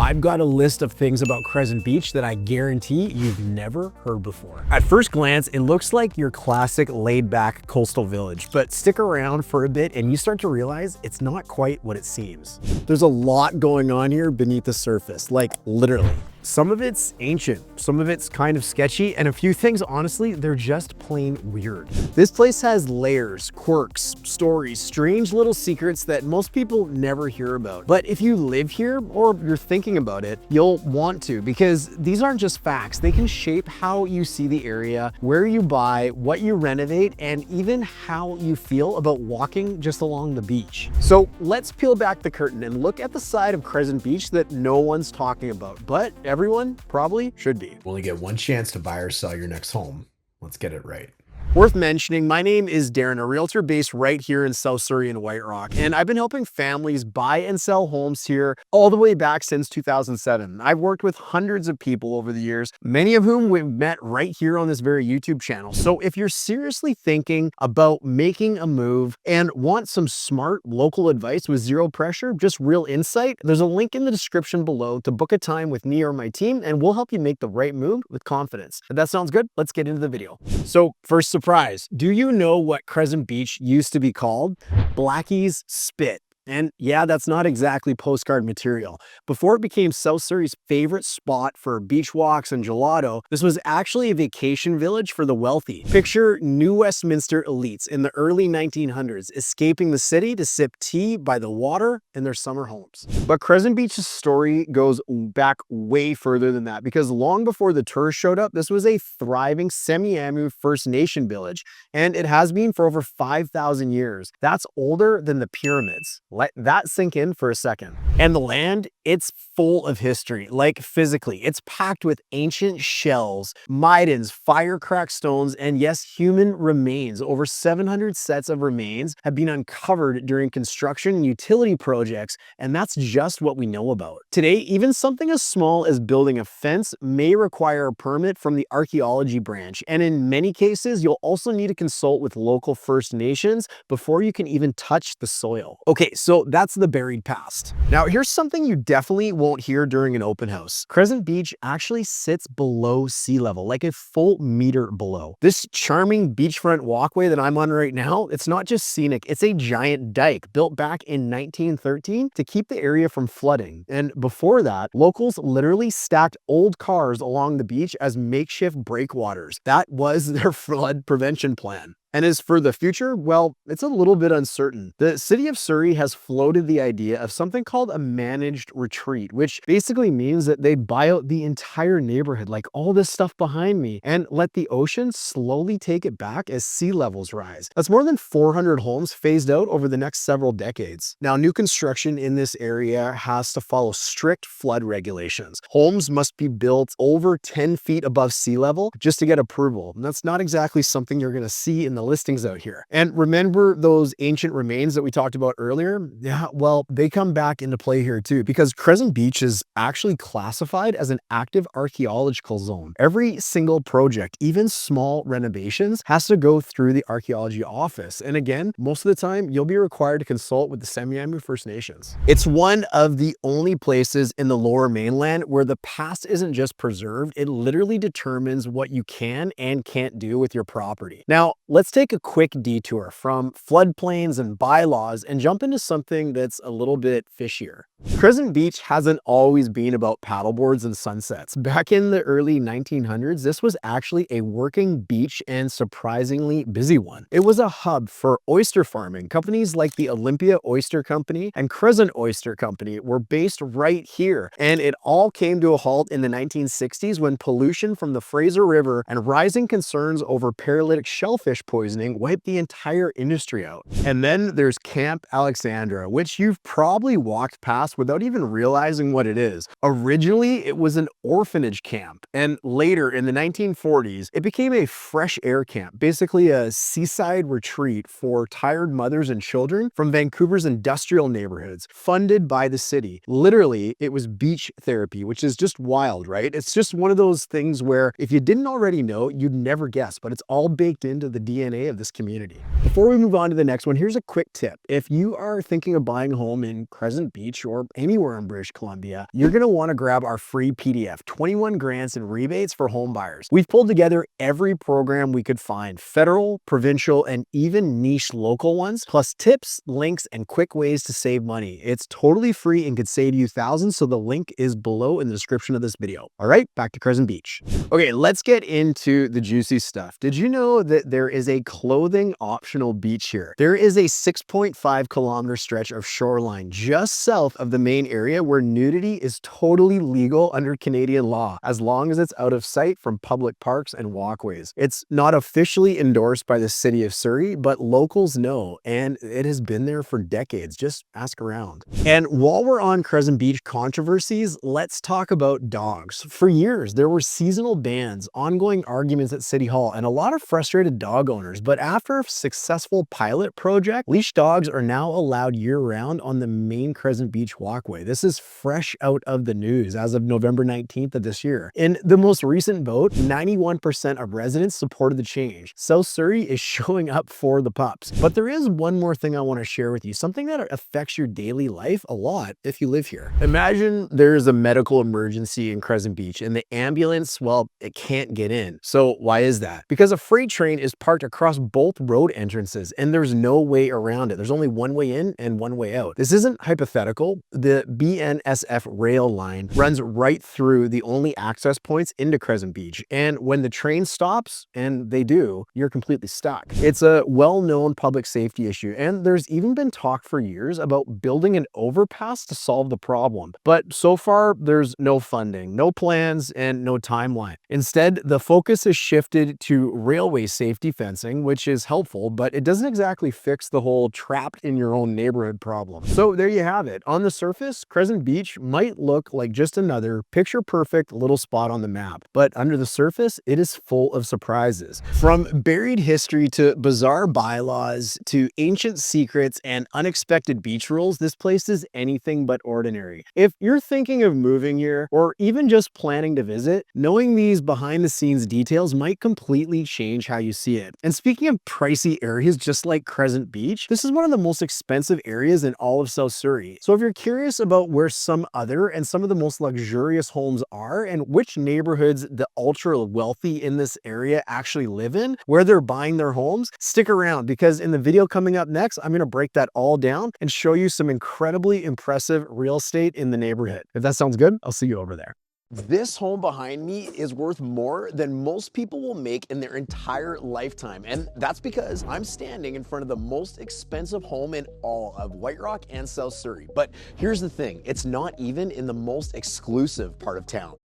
I've got a list of things about Crescent Beach that I guarantee you've never heard before. At first glance, it looks like your classic laid-back coastal village, but stick around for a bit and you start to realize it's not quite what it seems. There's a lot going on here beneath the surface, like literally. Some of it's ancient, some of it's kind of sketchy, and a few things, honestly, they're just plain weird. This place has layers, quirks, stories, strange little secrets that most people never hear about. But if you live here or you're thinking about it, you'll want to, because these aren't just facts. They can shape how you see the area, where you buy, what you renovate, and even how you feel about walking just along the beach. So let's peel back the curtain and look at the side of Crescent Beach that no one's talking about, but everyone probably should be. You only get one chance to buy or sell your next home. Let's get it right. Worth mentioning, my name is Darren, a realtor based right here in South Surrey and White Rock, and I've been helping families buy and sell homes here all the way back since 2007. I've worked with hundreds of people over the years, many of whom we've met right here on this very YouTube channel. So if you're seriously thinking about making a move and want some smart local advice with zero pressure, just real insight, there's a link in the description below to book a time with me or my team, and we'll help you make the right move with confidence. If that sounds good, let's get into the video. So first surprise, do you know what Crescent Beach used to be called? Blackie's Spit. And yeah, that's not exactly postcard material. Before it became South Surrey's favorite spot for beach walks and gelato, this was actually a vacation village for the wealthy. Picture New Westminster elites in the early 1900s escaping the city to sip tea by the water in their summer homes. But Crescent Beach's story goes back way further than that, because long before the tourists showed up, this was a thriving Semiahmoo First Nation village, and it has been for over 5,000 years. That's older than the pyramids. Let that sink in for a second. And the land, it's full of history, like physically. It's packed with ancient shells, midens, fire-cracked stones, and yes, human remains. Over 700 sets of remains have been uncovered during construction and utility projects, and that's just what we know about. Today, even something as small as building a fence may require a permit from the archaeology branch, and in many cases, you'll also need to consult with local First Nations before you can even touch the soil. Okay, so that's the buried past. Now, here's something you definitely won't hear during an open house. Crescent Beach actually sits below sea level, like a full meter below. This charming beachfront walkway that I'm on right now, it's not just scenic, it's a giant dike built back in 1913 to keep the area from flooding. And before that, locals literally stacked old cars along the beach as makeshift breakwaters. That was their flood prevention plan. And as for the future, well, it's a little bit uncertain. The city of Surrey has floated the idea of something called a managed retreat, which basically means that they buy out the entire neighborhood, like all this stuff behind me, and let the ocean slowly take it back as sea levels rise. That's more than 400 homes phased out over the next several decades. Now, new construction in this area has to follow strict flood regulations. Homes must be built over 10 feet above sea level just to get approval. And that's not exactly something you're going to see in the listings out here. And remember those ancient remains that we talked about earlier? Yeah, well, they come back into play here too, because Crescent Beach is actually classified as an active archaeological zone. Every single project, even small renovations, has to go through the archaeology office. And again, most of the time, you'll be required to consult with the Semiahmoo First Nations. It's one of the only places in the lower mainland where the past isn't just preserved, it literally determines what you can and can't do with your property. Now, let's take a quick detour from floodplains and bylaws and jump into something that's a little bit fishier. Crescent Beach hasn't always been about paddleboards and sunsets. Back in the early 1900s, this was actually a working beach and surprisingly busy one. It was a hub for oyster farming. Companies like the Olympia Oyster Company and Crescent Oyster Company were based right here. And it all came to a halt in the 1960s when pollution from the Fraser River and rising concerns over paralytic shellfish poisoning wiped the entire industry out. And then there's Camp Alexandra, which you've probably walked past without even realizing what it is. Originally, it was an orphanage camp, and later in the 1940s, it became a fresh air camp, basically a seaside retreat for tired mothers and children from Vancouver's industrial neighborhoods, funded by the city. Literally, it was beach therapy, which is just wild, right? It's just one of those things where if you didn't already know, you'd never guess, but it's all baked into the DNA of this community. Before we move on to the next one, here's a quick tip. If you are thinking of buying a home in Crescent Beach or or anywhere in British Columbia, you're going to want to grab our free PDF, 21 grants and rebates for home buyers. We've pulled together every program we could find, federal, provincial, and even niche local ones, plus tips, links, and quick ways to save money. It's totally free and could save you thousands, so the link is below in the description of this video. All right, back to Crescent Beach. Okay, let's get into the juicy stuff. Did you know that there is a clothing optional beach here? There is a 6.5 kilometer stretch of shoreline just south of the main area where nudity is totally legal under Canadian law, as long as it's out of sight from public parks and walkways. It's not officially endorsed by the city of Surrey, but locals know, and it has been there for decades. Just ask around. And while we're on Crescent Beach controversies, let's talk about dogs. For years, there were seasonal bans, ongoing arguments at City Hall, and a lot of frustrated dog owners. But after a successful pilot project, leash dogs are now allowed year-round on the main Crescent Beach walkway. This is fresh out of the news as of November 19th of this year. In the most recent vote, 91% of residents supported the change. South Surrey is showing up for the pups. But there is one more thing I want to share with you, something that affects your daily life a lot if you live here. Imagine there's a medical emergency in Crescent Beach and the ambulance, well, it can't get in. So why is that? Because a freight train is parked across both road entrances and there's no way around it. There's only one way in and one way out. This isn't hypothetical. The BNSF rail line runs right through the only access points into Crescent Beach. And when the train stops, and they do, you're completely stuck. It's a well-known public safety issue, and there's even been talk for years about building an overpass to solve the problem. But so far, there's no funding, no plans, and no timeline. Instead, the focus has shifted to railway safety fencing, which is helpful, but it doesn't exactly fix the whole trapped in your own neighborhood problem. So there you have it. On the surface, Crescent Beach might look like just another picture-perfect little spot on the map, but under the surface, it is full of surprises. From buried history to bizarre bylaws to ancient secrets and unexpected beach rules, this place is anything but ordinary. If you're thinking of moving here or even just planning to visit, knowing these behind-the-scenes details might completely change how you see it. And speaking of pricey areas just like Crescent Beach, this is one of the most expensive areas in all of South Surrey. So if you're curious about where some other and some of the most luxurious homes are and which neighborhoods the ultra wealthy in this area actually live in, where they're buying their homes, stick around because in the video coming up next, I'm going to break that all down and show you some incredibly impressive real estate in the neighborhood. If that sounds good, I'll see you over there. This home behind me is worth more than most people will make in their entire lifetime. And that's because I'm standing in front of the most expensive home in all of White Rock and South Surrey. But here's the thing, it's not even in the most exclusive part of town.